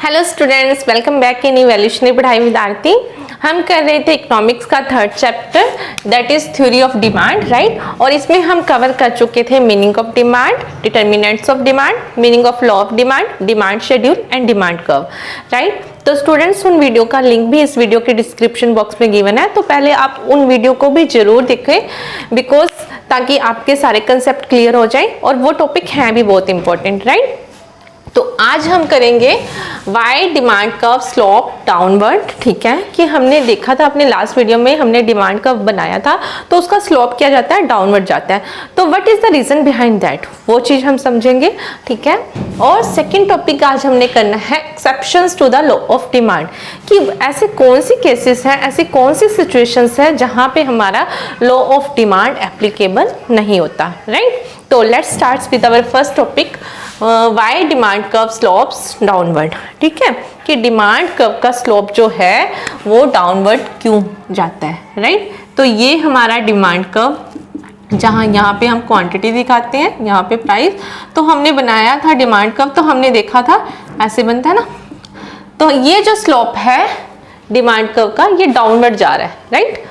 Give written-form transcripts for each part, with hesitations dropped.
Hello students, welcome back in इवैल्यूएशनरी पढ़ाई with Aarti. हम कर रहे थे इकोनॉमिक्स का third chapter that is theory of demand, right. और इसमें हम कवर कर चुके थे meaning of demand, determinants of demand, meaning of law of demand, demand schedule and demand curve, right. तो स्टूडेंट्स उन वीडियो का लिंक भी इस वीडियो के डिस्क्रिप्शन बॉक्स में गिवन है, तो पहले आप उन वीडियो को भी जरूर देखें बिकॉज ताकि आपके सारे कंसेप्ट क्लियर हो जाए और वो टॉपिक हैं भी बहुत इंपॉर्टेंट, राइट। तो आज हम करेंगे why demand curve slope downward, ठीक है। कि हमने देखा था अपने लास्ट वीडियो में, हमने डिमांड कर्व बनाया था तो उसका स्लोप क्या जाता है, डाउनवर्ड जाता है। तो what is the reason behind that, वो चीज हम समझेंगे, ठीक है। और सेकंड टॉपिक आज हमने करना है exceptions to the law of demand, कि ऐसे कौन सी केसेस हैं, ऐसी कौन सी सिचुएशंस है जहां पे हमारा लॉ ऑफ डिमांड एप्लीकेबल नहीं होता, राइट। तो let's start with our first topic, why demand curve slopes downward, ठीक है। कि डिमांड कर्व का स्लोप जो है वो डाउनवर्ड क्यों जाता है, राइट। तो ये हमारा डिमांड कर्व, जहाँ यहाँ पे हम क्वांटिटी दिखाते हैं, यहाँ पे प्राइस, तो हमने बनाया था डिमांड कर्व, तो हमने देखा था ऐसे बनता है ना। तो ये जो स्लोप है डिमांड कर्व का, ये डाउनवर्ड जा रहा है, राइट।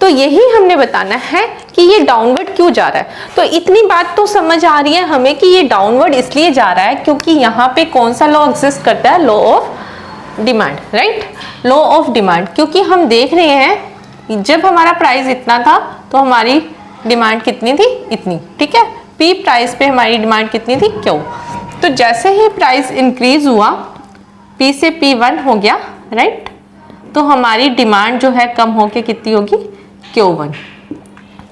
तो यही हमने बताना है कि ये डाउनवर्ड क्यों जा रहा है। तो इतनी बात तो समझ आ रही है हमें कि ये डाउनवर्ड इसलिए जा रहा है क्योंकि यहाँ पे कौन सा लॉ एग्जिस्ट करता है, law of demand, right. Law of demand, क्योंकि हम देख रहे हैं जब हमारा प्राइस इतना था तो हमारी डिमांड कितनी थी, इतनी, ठीक है। पी प्राइस पे हमारी डिमांड कितनी थी, क्यू। तो जैसे ही प्राइस इंक्रीज हुआ, पी से P1 हो गया, राइट। तो हमारी डिमांड जो है कम होके कितनी होगी, Q1।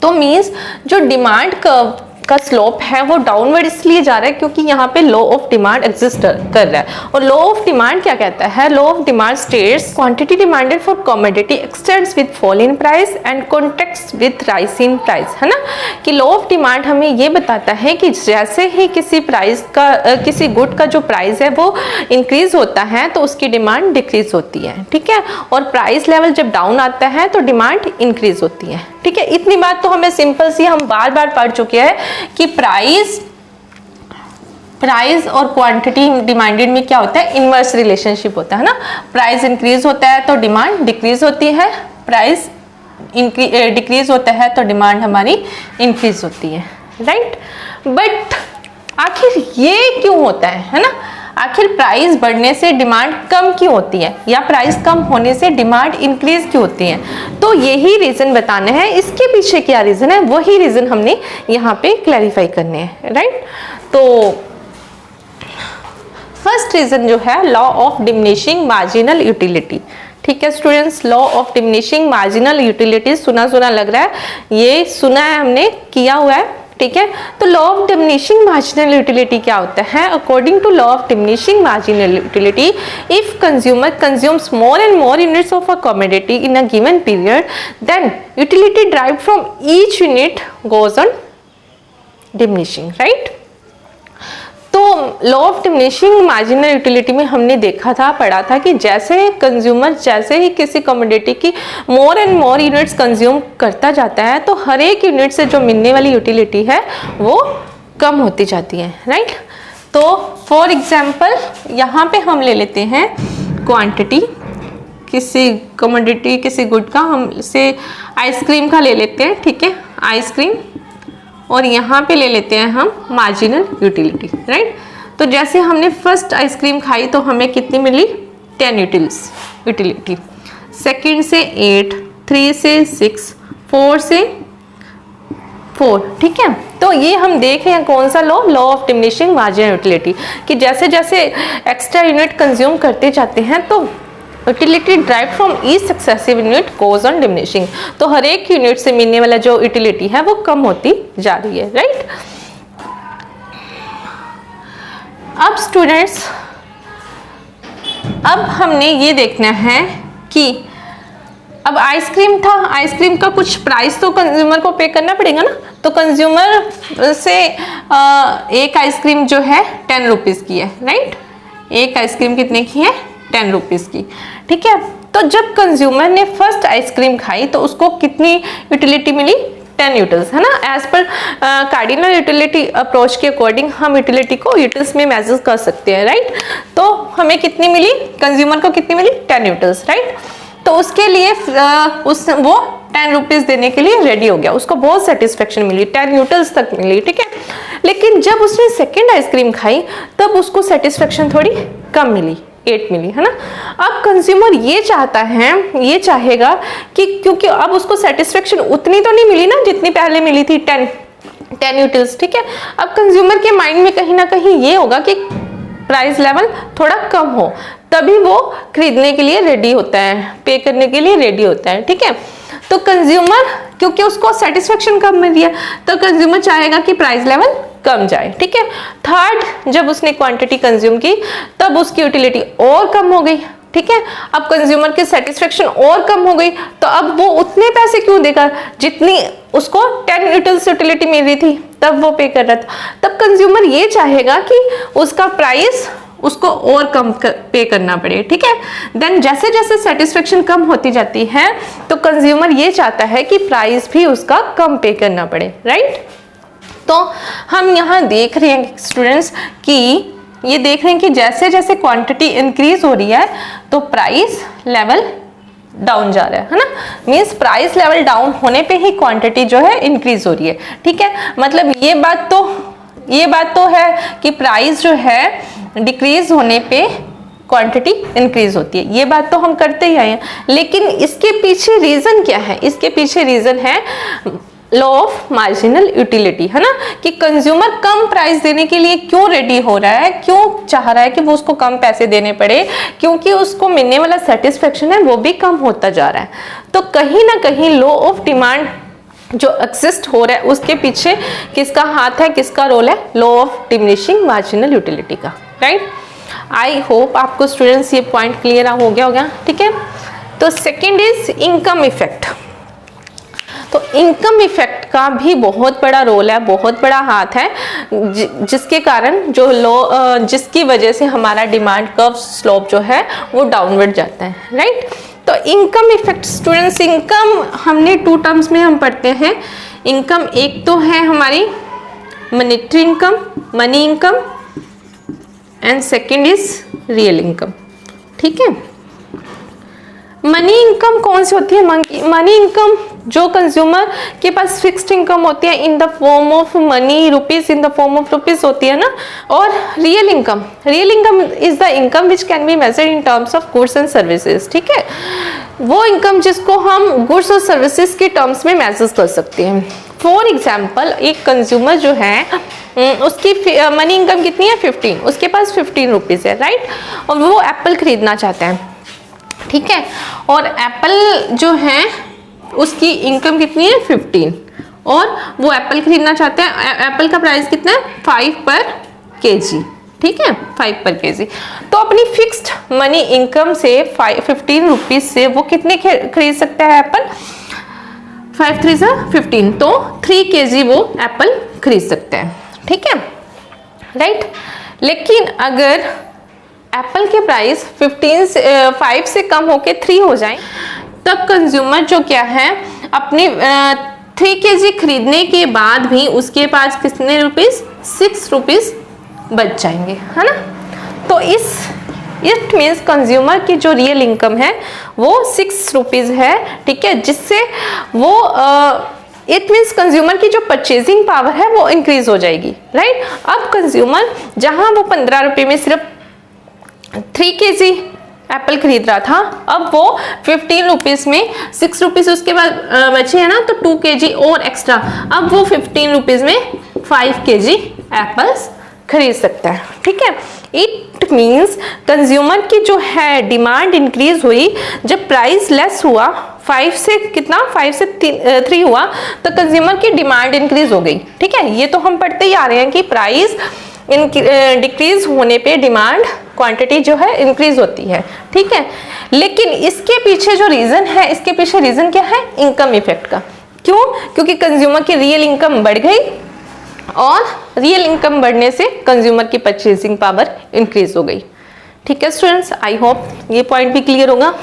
तो मीन्स जो डिमांड कर्व का स्लोप है वो डाउनवर्ड इसलिए जा रहा है क्योंकि यहाँ पे लॉ ऑफ डिमांड एग्जिस्ट कर रहा है। और लॉ ऑफ डिमांड क्या कहता है, law of demand states quantity demanded for commodity x tends with fall in price and contracts with rise in price, है ना। कि लॉ ऑफ डिमांड हमें ये बताता है कि जैसे ही किसी प्राइस का किसी गुड का जो प्राइस है वो इंक्रीज होता है तो उसकी डिमांड डिक्रीज होती है, ठीक है। और प्राइस लेवल जब डाउन आता है तो डिमांड इंक्रीज होती है, ठीक है। इतनी बात तो हमें सिंपल सी हम बार बार पढ़ चुके हैं कि प्राइस और क्वांटिटी डिमांडेड में क्या होता है, इनवर्स रिलेशनशिप होता है ना। प्राइस इंक्रीज होता है तो डिमांड डिक्रीज होती है, प्राइस डिक्रीज होता है तो डिमांड हमारी इंक्रीज होती है, राइट। बट आखिर ये क्यों होता है ना। आखिर प्राइस बढ़ने से डिमांड कम क्यों होती है या प्राइस कम होने से डिमांड इंक्रीज क्यों होती है। तो यही रीजन बताने हैं, इसके पीछे क्या रीजन है वही रीजन हमने यहाँ पे क्लैरिफाई करने हैं, राइट। तो फर्स्ट रीजन जो है law of diminishing marginal utility, ठीक है students. Law of diminishing marginal utility सुना सुना लग रहा है, ये सुना है हमने, किया हुआ है, ठीक है। तो law of diminishing marginal utility क्या होता है, according to law of diminishing marginal utility, if consumer consumes more and more units of a commodity in a given period then utility derived from each unit goes on diminishing, right. तो law of diminishing marginal utility में हमने देखा था, पढ़ा था कि जैसे consumer जैसे ही किसी कमोडिटी की मोर एंड मोर यूनिट्स कंज्यूम करता जाता है तो हर एक यूनिट से जो मिलने वाली यूटिलिटी है वो कम होती जाती है, राइट। तो फॉर एग्जांपल यहाँ पे हम ले लेते हैं क्वांटिटी, किसी कमोडिटी किसी गुड का, हम इसे आइसक्रीम का ले लेते हैं, ठीक है, आइसक्रीम। और यहाँ पे ले लेते हैं हम मार्जिनल यूटिलिटी, राइट। तो जैसे हमने फर्स्ट आइसक्रीम खाई तो हमें कितनी मिली, 10 यूटिलिटी, सेकंड से 8, 3 से 6, 4 से 4, ठीक है। तो ये हम देख रहे हैं कौन सा law, law of diminishing marginal utility, कि जैसे जैसे एक्स्ट्रा यूनिट कंज्यूम करते जाते हैं तो utility drive from each successive unit goes on diminishing. तो हर एक यूनिट से मिलने वाला जो यूटिलिटी है वो कम होती जा रही है, राइट। अब स्टूडेंट्स, अब हमने ये देखना है कि अब आइसक्रीम था, आइसक्रीम का कुछ प्राइस तो कंज्यूमर को पे करना पड़ेगा ना। तो कंज्यूमर से एक आइसक्रीम जो है 10 रुपीज़ की है, राइट। एक आइसक्रीम कितने की है, 10 रुपीज़ की, ठीक है। तो जब कंज्यूमर ने फर्स्ट आइसक्रीम खाई तो उसको कितनी यूटिलिटी मिली, 10 यूटिल्स, है ना। As per cardinal utility approach के अकॉर्डिंग हम यूटिलिटी को यूटिल्स में मेजर कर सकते हैं, राइट। तो हमें कितनी मिली, कंज्यूमर को कितनी मिली, 10 यूटिल्स, राइट। तो उसके लिए वो 10 रुपीज देने के लिए रेडी हो गया, उसको बहुत सेटिस्फेक्शन मिली, 10 यूटिल्स तक मिली, ठीक है। लेकिन जब उसने सेकेंड आइसक्रीम खाई तब उसको सेटिस्फेक्शन थोड़ी कम मिली, 8 मिली, है ना। अब कंज्यूमर ये चाहता है, ये चाहेगा कि क्योंकि अब उसको सेटिस्फेक्शन उतनी तो नहीं मिली ना जितनी पहले मिली थी, 10 यूटिल्स, ठीक है। अब कंज्यूमर के माइंड में कहीं ना कहीं ये होगा कि प्राइस लेवल थोड़ा कम हो, तभी वो खरीदने के लिए रेडी होता है, पे करने के लिए रेडी होता है, ठीक है। तो कंज्यूमर, क्योंकि उसको सेटिस्फेक्शन कम मिल रही है, तो कंज्यूमर चाहेगा कि प्राइस लेवल कम जाए, ठीक है। थर्ड, जब उसने क्वांटिटी कंज्यूम की तब उसकी यूटिलिटी और कम हो गई, ठीक है। अब कंज्यूमर की सेटिस्फेक्शन और कम हो गई, तो अब वो उतने पैसे क्यों देगा जितनी उसको 10 यूटिल्स यूटिलिटी मिल रही थी, तब वो पे कर रहा था। तब कंज्यूमर ये चाहेगा कि उसका प्राइस उसको और कम पे करना पड़े, ठीक है। देन जैसे जैसे सेटिस्फेक्शन कम होती जाती है तो कंज्यूमर ये चाहता है कि प्राइस भी उसका कम पे करना पड़े, राइट। तो हम यहाँ देख रहे हैं स्टूडेंट्स कि ये देख रहे हैं कि जैसे जैसे क्वांटिटी इंक्रीज हो रही है तो प्राइस लेवल डाउन जा रहा है ना। मींस प्राइस लेवल डाउन होने पे ही क्वांटिटी जो है इंक्रीज हो रही है, ठीक है। मतलब ये बात तो है कि प्राइस जो है डिक्रीज होने पे क्वांटिटी इंक्रीज होती है, ये बात तो हम करते ही आए हैं। लेकिन इसके पीछे रीजन क्या है, इसके पीछे रीजन है लॉ ऑफ मार्जिनल यूटिलिटी, है ना। कि कंज्यूमर कम प्राइस देने के लिए क्यों रेडी हो रहा है, क्यों चाह रहा है कि वो उसको कम पैसे देने पड़े, क्योंकि उसको मिलने वाला सेटिस्फेक्शन है वो भी कम होता जा रहा है। तो कहीं ना कहीं लॉ ऑफ डिमांड जो एग्जिस्ट हो रहा है उसके पीछे किसका हाथ है, किसका रोल है, law of diminishing marginal utility का, राइट। आई होप आपको स्टूडेंट्स ये पॉइंट क्लियर हो गया होगा, ठीक है। तो सेकेंड इज इनकम इफेक्ट। तो इनकम इफेक्ट का भी बहुत बड़ा रोल है, बहुत बड़ा हाथ है, जिसके कारण जिसकी वजह से हमारा डिमांड कर्व स्लोप जो है वो डाउनवर्ड जाता है, राइट। तो इनकम इफेक्ट स्टूडेंट्स, इनकम हमने 2 टर्म्स में हम पढ़ते हैं। इनकम एक तो है हमारी monetary income, money income, and second is real income, ठीक है। मनी इनकम कौन सी होती है? मनी इनकम जो कंज्यूमर के पास फिक्स्ड इनकम होती है in the form of money, rupees, in the form of rupees होती है ना। और real income is the income which can be measured in terms of goods and services, ठीक है। वो इनकम जिसको हम गुड्स और सर्विसेज के टर्म्स में मेजर कर सकते हैं। फॉर एग्जाम्पल, एक कंज्यूमर जो है उसकी मनी इनकम कितनी है, 15, उसके पास 15 रुपीज है, राइट। और वो एप्पल खरीदना चाहता है, ठीक है। और एप्पल जो है उसकी इनकम कितनी है, 15, और वो एप्पल खरीदना चाहते हैं। एप्पल का प्राइस कितना है, 5 पर केजी, ठीक है, 5 पर केजी। तो अपनी फिक्स्ड मनी इनकम से 15 रुपीज से वो कितने खरीद सकता है एप्पल, 5 3 15, तो 3 केजी वो एप्पल खरीद सकते हैं, ठीक है, राइट। लेकिन अगर एप्पल के प्राइस 5 से कम होके 3 हो जाए, तब कंज्यूमर जो क्या है अपने 3 केजी खरीदने के बाद भी उसके पास कितने रुपीस, 6 रुपीस बच जाएंगे, है ना। तो इट मीन्स कंज्यूमर की जो रियल इनकम है वो 6 रुपीज है, ठीक है, जिससे वो इट मीन्स कंज्यूमर की जो परचेजिंग पावर है वो इंक्रीज हो जाएगी, राइट। अब कंज्यूमर जहां वो 15 रुपए में सिर्फ 3 केजी एप्पल खरीद रहा था, अब वो 15 रुपीज में 6 रुपीज उसके बाद बचे है ना, तो 2 केजी और एक्स्ट्रा, अब वो 15 रुपीज में 5 केजी एप्पल्स खरीद सकता है, ठीक है। इट मीन्स कंज्यूमर की जो है डिमांड इंक्रीज हुई, जब प्राइस लेस हुआ 5 से 3 हुआ, तो कंज्यूमर की डिमांड इंक्रीज हो गई, ठीक है। ये तो हम पढ़ते ही आ रहे हैं कि प्राइस डिक्रीज होने पे डिमांड क्वांटिटी जो है इंक्रीज होती है, ठीक है। लेकिन इसके पीछे जो रीजन है, इसके पीछे रीजन क्या है, इनकम इफेक्ट का। क्यों? क्योंकि कंज्यूमर की रियल इनकम बढ़ गई, और रियल इनकम बढ़ने से कंज्यूमर की परचेजिंग पावर इंक्रीज हो गई, ठीक है स्टूडेंट्स। आई होप ये पॉइंट भी क्लियर होगा।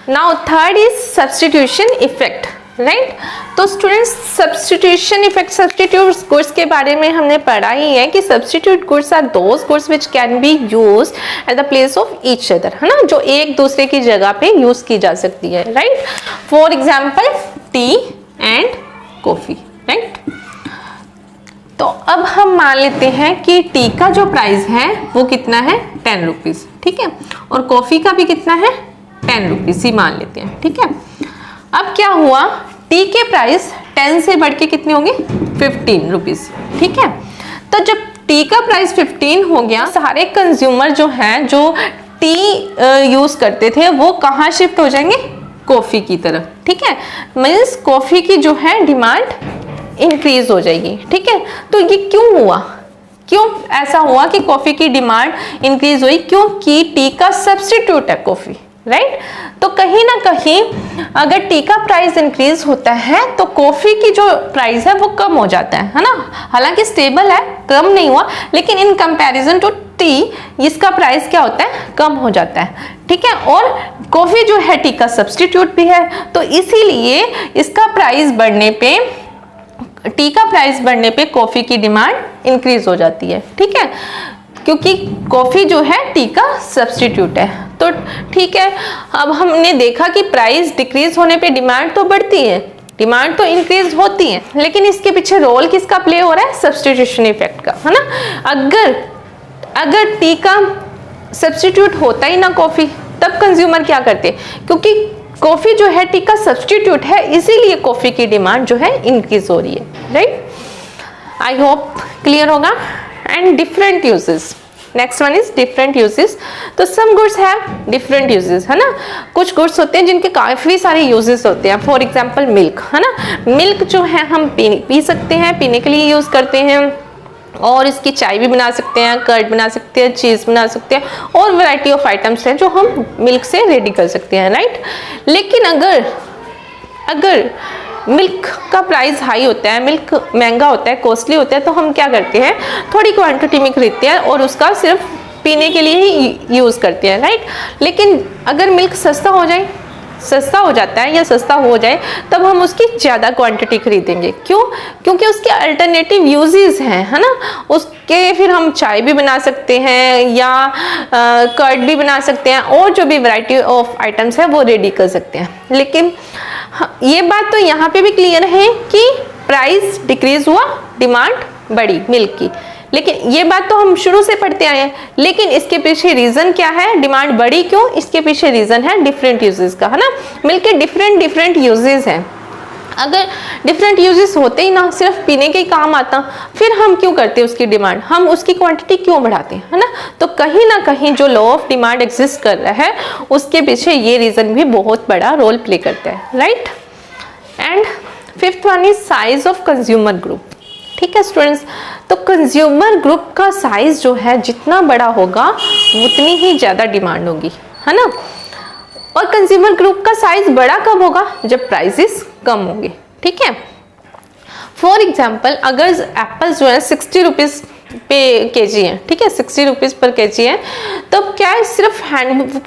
Now third is substitution effect, right. तो students substitution effect, substitute goods के बारे में हमने पढ़ा ही है कि substitute goods are those goods which can be used at the place of each other, है ना, जो एक दूसरे की जगह पे यूज की जा सकती है, right. For example T and coffee, right. तो अब हम मान लेते हैं कि टी का जो प्राइस है वो कितना है 10 रुपीज, ठीक है, और कॉफी का भी कितना है 10 रुपीज ही मान लेते हैं, ठीक है। अब क्या हुआ, टी के प्राइस 10 से बढ़ के कितने होंगे 15 रुपीज, ठीक है। तो जब टी का प्राइस 15 हो गया, सारे कंज्यूमर जो हैं जो टी यूज करते थे वो कहाँ शिफ्ट हो जाएंगे, कॉफी की तरफ, ठीक है। मीन्स कॉफी की जो है डिमांड इंक्रीज हो जाएगी, ठीक है। तो ये क्यों हुआ, क्यों ऐसा हुआ कि कॉफी की डिमांड इंक्रीज हुई, क्योंकि टी का सब्स्टिट्यूट है कॉफी, राइट। तो कहीं ना कहीं अगर टी का प्राइस इंक्रीज होता है तो कॉफी की जो प्राइस है वो कम हो जाता है ना। हालांकि स्टेबल है, कम नहीं हुआ, लेकिन इन कंपैरिजन टू टी इसका प्राइस क्या होता है, कम हो जाता है, ठीक है। और कॉफी जो है टी का सब्स्टिट्यूट भी है, तो इसीलिए इसका प्राइस बढ़ने पे, टी का प्राइस बढ़ने पे कॉफी की डिमांड इंक्रीज हो जाती है, ठीक है, क्योंकि कॉफी जो है टी का सब्स्टिट्यूट है। तो ठीक है, अब हमने देखा कि प्राइस डिक्रीज होने पे डिमांड तो बढ़ती है, डिमांड तो इंक्रीज होती है, लेकिन इसके पीछे रोल किसका प्ले हो रहा है, सब्स्टिट्यूशन इफेक्ट का, है ना। अगर टी का सब्स्टिट्यूट होता ही ना कॉफी, तब कंज्यूमर क्या करते, क्योंकि कॉफी जो है टी का सब्स्टिट्यूट है, इसीलिए कॉफी की डिमांड जो है इंक्रीज हो रही है, राइट। आई होप क्लियर होगा। And different uses, next one is different uses. तो some goods have different uses, है ना। कुछ गुड्स होते हैं जिनके काफी सारे यूजेस होते हैं। फॉर एग्जांपल मिल्क, है ना, मिल्क जो है हम पी सकते हैं, पीने के लिए यूज करते हैं, और इसकी चाय भी बना सकते हैं, कर्ड बना सकते हैं, चीज बना सकते हैं, और वैरायटी ऑफ आइटम्स हैं जो हम मिल्क से रेडी कर सकते हैं, राइट। लेकिन अगर मिल्क का प्राइस हाई होता है, मिल्क महंगा होता है, कॉस्टली होता है, तो हम क्या करते हैं, थोड़ी क्वांटिटी में खरीदते हैं और उसका सिर्फ पीने के लिए ही यूज़ करते हैं, राइट। लेकिन अगर मिल्क सस्ता हो जाता है या सस्ता हो जाए, तब हम उसकी ज़्यादा क्वांटिटी खरीदेंगे। क्यों, क्योंकि उसके अल्टरनेटिव यूजेस हैं, है ना। उसके फिर हम चाय भी बना सकते हैं या कर्ड भी बना सकते हैं, और जो भी वैरायटी ऑफ आइटम्स है वो रेडी कर सकते हैं। लेकिन ये बात तो यहाँ पे भी क्लियर है कि प्राइस डिक्रीज हुआ, डिमांड बढ़ी मिल्क की, लेकिन ये बात तो हम शुरू से पढ़ते आए हैं। लेकिन इसके पीछे रीजन क्या है, डिमांड बढ़ी क्यों, इसके पीछे रीजन है डिफरेंट यूजेस का, है ना। मिल्क के डिफरेंट यूजेस हैं। अगर डिफरेंट यूजेस होते ही ना, सिर्फ पीने के ही काम आता, फिर हम क्यों करते उसकी डिमांड, हम उसकी क्वांटिटी क्यों बढ़ाते हैं, है ना। तो कहीं ना कहीं जो लॉ ऑफ डिमांड एग्जिस्ट कर रहा है, उसके पीछे ये रीजन भी बहुत बड़ा रोल प्ले करता है, right. And fifth one is size of consumer group, ठीक है स्टूडेंट्स। तो कंज्यूमर ग्रुप का साइज जो है जितना बड़ा होगा उतनी ही ज्यादा डिमांड होगी, है ना। और कंज्यूमर ग्रुप का साइज बड़ा कब होगा, जब प्राइसेस कम होंगे, ठीक है। फॉर एग्जाम्पल अगर एप्पल्स जो है 60 रुपीज़ पे केजी है, ठीक है, 60 रुपीज़ पर केजी है, तो क्या है, सिर्फ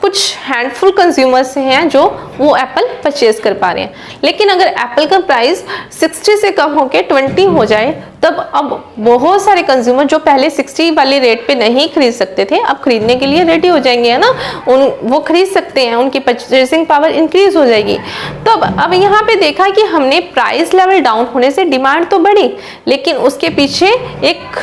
कुछ हैंडफुल कंज्यूमर्स हैं जो वो एप्पल परचेज कर पा रहे हैं। लेकिन अगर एप्पल का प्राइस 60 से कम होकर 20 हो जाए, तब अब बहुत सारे कंज्यूमर जो पहले 60 वाले रेट पे नहीं खरीद सकते थे, अब खरीदने के लिए रेडी हो जाएंगे, है ना। वो खरीद सकते हैं, उनकी परचेसिंग पावर इंक्रीज हो जाएगी। तो अब यहाँ पे देखा कि हमने प्राइस लेवल डाउन होने से डिमांड तो बढ़ी, लेकिन उसके पीछे एक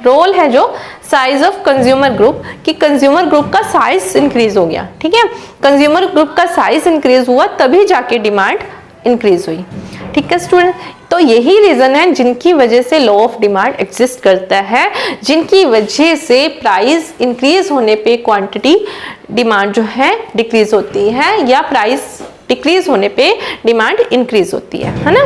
रोल है जो साइज ऑफ कंज्यूमर ग्रुप, कि कंज्यूमर ग्रुप का साइज इंक्रीज हो गया, ठीक है। कंज्यूमर ग्रुप का साइज इंक्रीज हुआ तभी जाके डिमांड इंक्रीज हुई, ठीक है स्टूडेंट। तो यही रीजन है जिनकी वजह से लॉ ऑफ डिमांड एग्जिस्ट करता है, जिनकी वजह से प्राइस इंक्रीज होने पे क्वांटिटी डिमांड जो है डिक्रीज होती है, या प्राइस डिक्रीज होने पे डिमांड इंक्रीज होती है ना।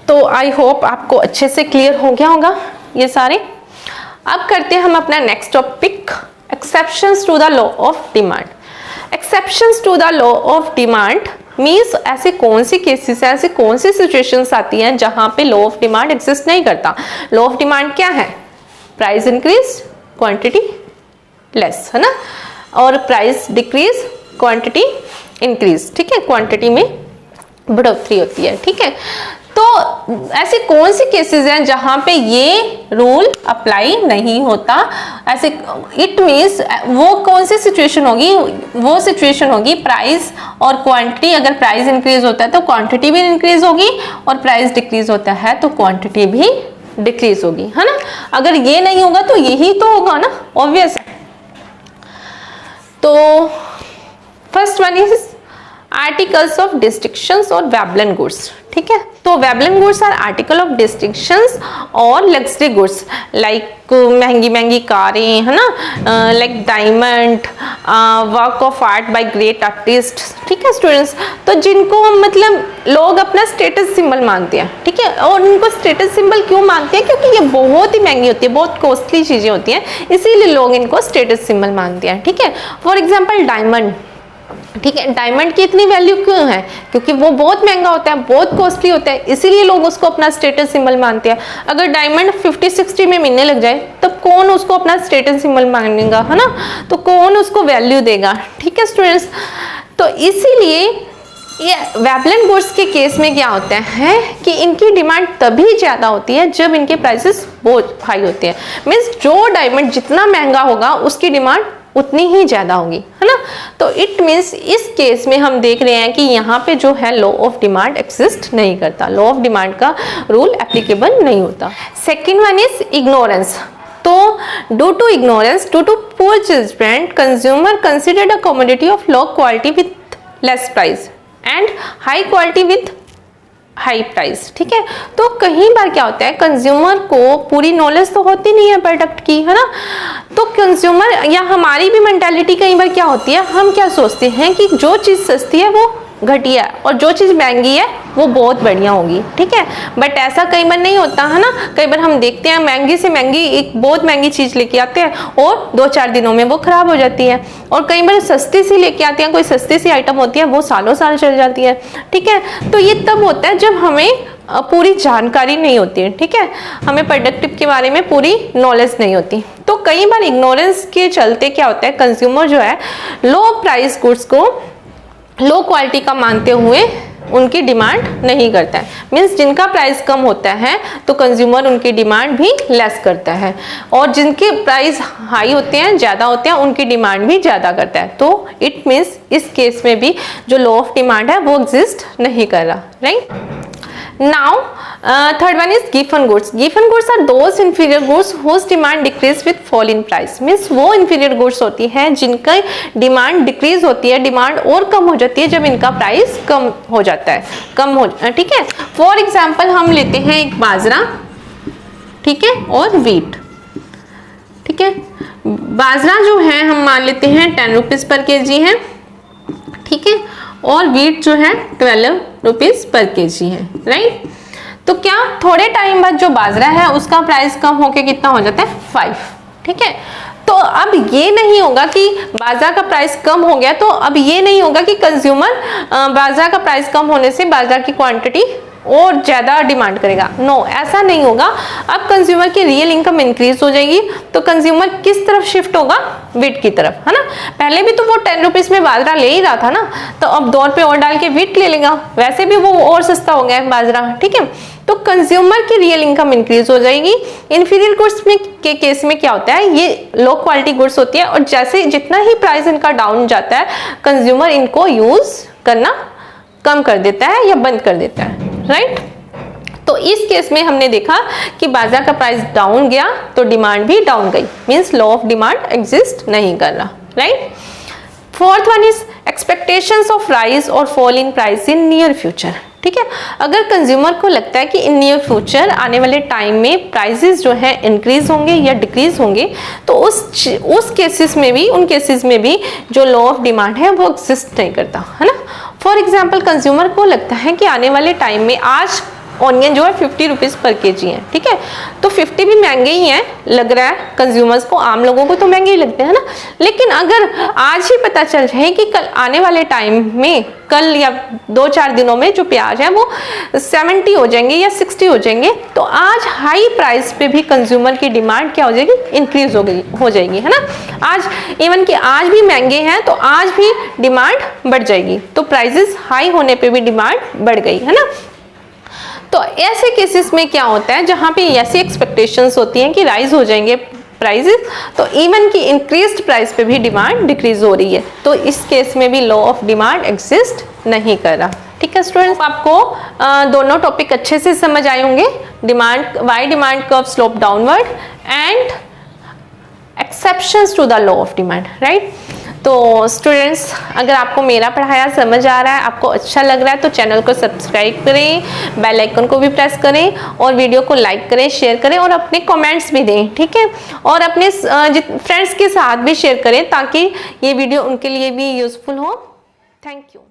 तो आई होप आपको अच्छे से क्लियर हो गया होगा ये सारे। अब करते हैं हम अपना next topic, exceptions to the law of demand. Exceptions to the law of demand means ऐसे कौन सी केसेस है, ऐसी कौन सी सिचुएशंस आती हैं जहां पे लॉ ऑफ डिमांड एग्जिस्ट नहीं करता। लॉ ऑफ डिमांड क्या है, प्राइस इंक्रीज क्वांटिटी लेस, है ना, और प्राइस डिक्रीज क्वांटिटी इंक्रीज, ठीक है, क्वांटिटी में बढ़ोतरी होती है। ठीक है, तो ऐसे कौन से केसेस हैं जहां पे ये रूल अप्लाई नहीं होता? ऐसे इट मीन्स वो कौन सी सिचुएशन होगी? वो सिचुएशन होगी प्राइस और क्वांटिटी, अगर प्राइस इंक्रीज होता है तो क्वांटिटी भी इंक्रीज होगी, और प्राइस डिक्रीज होता है तो क्वांटिटी भी डिक्रीज होगी, है ना। अगर ये नहीं होगा तो यही तो होगा ना, ऑब्वियस है। तो first one is articles of distinctions और वेबलन गुड्स। ठीक है, तो Veblen goods are article of distinctions और लग्जरी गुड्स लाइक महंगी महंगी कारें, है ना, like diamond, work of art by great artist. ठीक है स्टूडेंट्स, तो जिनको मतलब लोग अपना स्टेटस सिंबल मानते हैं। ठीक है, और उनको स्टेटस सिंबल क्यों मानते हैं? क्योंकि ये बहुत ही महंगी होती है, बहुत कॉस्टली चीजें होती हैं, इसीलिए लोग इनको स्टेटस सिंबल मानते हैं। ठीक है, फॉर एग्जाम्पल डायमंड। ठीक है, डायमंड की इतनी वैल्यू क्यों है? क्योंकि वो बहुत महंगा होता है, बहुत कॉस्टली होता है, इसीलिए लोग उसको अपना स्टेटस सिंबल मानते हैं। अगर डायमंड 50-60 में मिलने लग जाए तब कौन उसको अपना स्टेटस सिंबल मानेगा, है ना, तो कौन उसको वैल्यू देगा। ठीक है स्टूडेंट्स, तो इसीलिए ये वेबलन गुड्स के केस में क्या होता है कि इनकी डिमांड तभी ज्यादा होती है जब इनके प्राइसेस बहुत हाई होते हैं। मीन्स जो डायमंड जितना महंगा होगा उसकी डिमांड उतनी ही ज्यादा होगी, है ना। तो इट मीन्स इस केस में हम देख रहे हैं कि यहाँ पे जो है लॉ ऑफ डिमांड एग्जिस्ट नहीं करता, लॉ ऑफ डिमांड का रूल एप्लीकेबल नहीं होता। Second one is ignorance. तो due to ignorance, due to poor judgement, consumer considered a commodity of low quality with less price and high quality with high price. ठीक है, तो कई बार क्या होता है, कंज्यूमर को पूरी नॉलेज तो होती नहीं है प्रोडक्ट की, है ना। तो कंज्यूमर या हमारी भी मेंटालिटी कई बार क्या होती है, हम क्या सोचते हैं कि जो चीज़ सस्ती है वो घटिया है और जो चीज़ महंगी है वो बहुत बढ़िया होगी। ठीक है, बट ऐसा कई बार नहीं होता, है ना। कई बार हम देखते हैं महंगी से महंगी एक बहुत महंगी चीज़ लेके आते हैं और 2-4 दिनों में वो खराब हो जाती है, और कई बार सस्ती सी लेके आते हैं, कोई सस्ती सी आइटम होती है वो सालों साल चल जाती है। ठीक है, तो ये तब होता है जब हमें पूरी जानकारी नहीं होती है। ठीक है, हमें प्रोडक्ट के बारे में पूरी नॉलेज नहीं होती। तो कई बार इग्नोरेंस के चलते क्या होता है, कंज्यूमर जो है लो प्राइस गुड्स को लो क्वालिटी का मानते हुए उनकी डिमांड नहीं करता है। मीन्स जिनका प्राइस कम होता है तो कंज्यूमर उनकी डिमांड भी लेस करता है, और जिनके प्राइस हाई होते हैं, ज़्यादा होते हैं, उनकी डिमांड भी ज़्यादा करता है। तो इट मीन्स इस केस में भी जो लॉ ऑफ डिमांड है वो एग्जिस्ट नहीं कर रहा, right. Now, third one is giffen goods. Giffen goods are those inferior goods whose demand decrease with fall in price. Means वो inferior goods होती हैं जिनका डिमांड डिक्रीज होती है, डिमांड और कम हो जाती है जब इनका प्राइस कम हो जाता है, कम हो। ठीक है, फॉर एग्जाम्पल हम लेते हैं एक बाजरा, ठीक है, और वीट। ठीक है, बाजरा जो है हम मान लेते हैं 10 रुपीज पर केजी है, ठीक है, और वीट जो है 12 रुपीज पर केजी है, राइट। तो क्या थोड़े टाइम बाद जो बाजरा है उसका प्राइस कम होके कितना हो जाता है, 5। ठीक है, तो अब ये नहीं होगा कि बाजरा का प्राइस कम हो गया तो अब ये नहीं होगा कि कंज्यूमर बाजरा का प्राइस कम होने से बाजरा की क्वांटिटी और ज्यादा डिमांड करेगा। नो, ऐसा नहीं होगा। अब कंज्यूमर की रियल इनकम इंक्रीज हो जाएगी तो कंज्यूमर किस तरफ शिफ्ट होगा, वीट की तरफ, है ना। पहले भी तो वो 10 रुपीज में बाजरा ले ही रहा था ना, तो अब 2 रुपए और डाल के वीट ले लेगा, वैसे भी वो और सस्ता हो गया है बाजरा। ठीक है, तो कंज्यूमर की रियल इनकम इंक्रीज हो जाएगी। इंफीरियर गुड्स में के केस में क्या होता है, ये लो क्वालिटी गुड्स होती है और जैसे जितना ही प्राइस इनका डाउन जाता है कंज्यूमर इनको यूज करना कम कर देता है या बंद कर देता है, राइट। तो इस केस में हमने देखा कि बाजरा का प्राइस डाउन गया तो डिमांड भी डाउन गई, means law of demand exist नहीं कर रहा, right. Fourth one is expectations of rise और fall in price in near future. ठीक है, अगर कंज्यूमर को लगता है कि इन नियर फ्यूचर आने वाले टाइम में प्राइसेस जो है इंक्रीज होंगे या डिक्रीज होंगे तो उस केसेस में भी, उन केसेस में भी जो लॉ ऑफ डिमांड है वो एग्जिस्ट नहीं करता, है ना। फॉर एग्जाम्पल कंज्यूमर को लगता है कि आने वाले टाइम में आज ऑनियन जो है 50 रुपीज़ पर केजी है, ठीक है। तो 50 भी महंगे ही हैं, लग रहा है कंज्यूमर्स को, आम लोगों को तो महंगे ही लगते हैं ना। लेकिन अगर आज ही पता चल जाए कि कल आने वाले टाइम में, कल या 2-4 दिनों में जो प्याज है वो 70 हो जाएंगे या 60 हो जाएंगे, तो आज हाई प्राइस पे भी कंज्यूमर की डिमांड क्या हो जाएगी, इंक्रीज हो जाएगी, है ना। आज इवन कि आज भी महंगे हैं तो आज भी डिमांड बढ़ जाएगी, तो प्राइसेस हाई होने पे भी डिमांड बढ़ गई, है ना। तो ऐसे केसेस में क्या होता है, जहां पे ऐसी एक्सपेक्टेशंस होती हैं कि राइज हो जाएंगे प्राइसेस, तो इवन की इंक्रीज्ड प्राइस पे भी डिमांड डिक्रीज हो रही है, तो इस केस में भी लॉ ऑफ डिमांड एग्जिस्ट नहीं कर रहा, ठीक है स्टूडेंट्स। आपको दोनों टॉपिक अच्छे से समझ आए होंगे, demand, why demand curve slope downward and exceptions to the law of demand, right. तो स्टूडेंट्स, अगर आपको मेरा पढ़ाया समझ आ रहा है, आपको अच्छा लग रहा है, तो चैनल को सब्सक्राइब करें, बेल आइकन को भी प्रेस करें और वीडियो को लाइक करें, शेयर करें और अपने कमेंट्स भी दें, ठीक है। और अपने फ्रेंड्स के साथ भी शेयर करें ताकि ये वीडियो उनके लिए भी यूजफुल हो। Thank you.